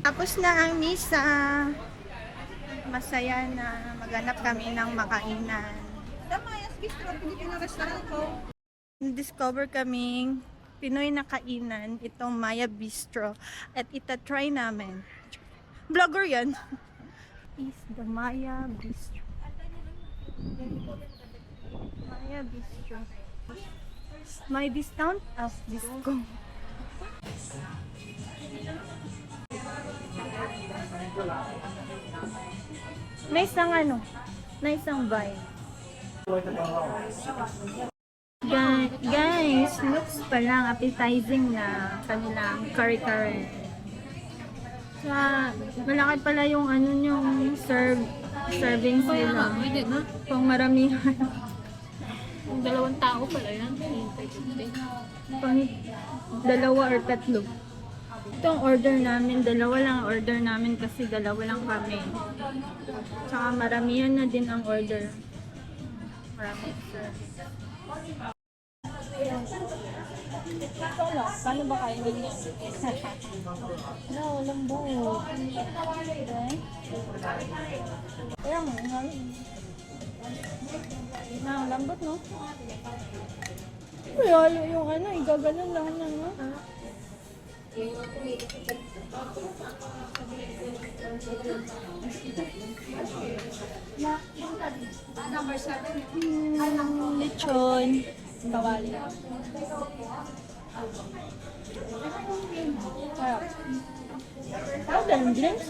Tapos na ang misa. Masaya na maghanap kami ng makainan. Damayas Bistro, Pilipino restaurant ko. Discover kaming Pinoy na kainan, itong Maya Bistro. At ita-try namin. Vlogger yan. Is the Maya Bistro. Maya Bistro. May discount? Discount. May isang may isang vibe. Guys, looks pa lang appetizing na kanilang kare-kare. Malaki pala yung yung servings nila. Pang maramihan. Kung 2 tao pala yan. Pang 2 or 3. Ito ang order namin. 2 lang ang order namin kasi 2 lang kami. Tsaka maramihan na din ang order. Maraming service. Ito lang. Paano ba kainin niya? No, lambot. Okay. Kaya mo, lambot, no? Uy, halo yung igaganon lang na, no? Number 7. Lechon. Kawali. Dumplings?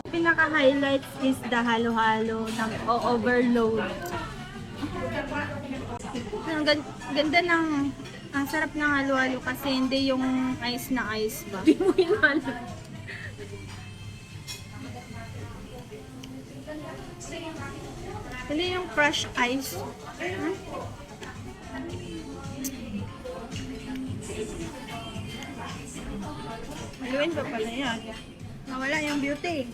Pinaka-highlights is the halo-halo ng overload. Ganda ang sarap ng halo-halo kasi hindi yung ice na ice ba? Hindi mo hinalo. Hindi yung crushed ice. Haluin pa pala yan. Nawala yung beauty.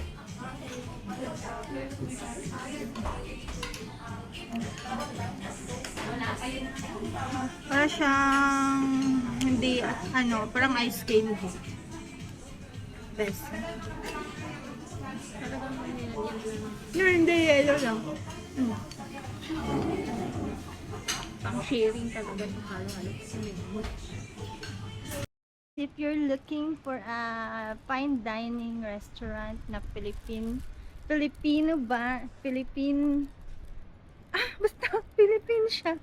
Para siyang hindi parang ice candy. Best. Hindi yellow lang. Pang sharing talaga yung halo-halo. If you're looking for a fine dining restaurant na Filipino ba? Basta Philippine siya.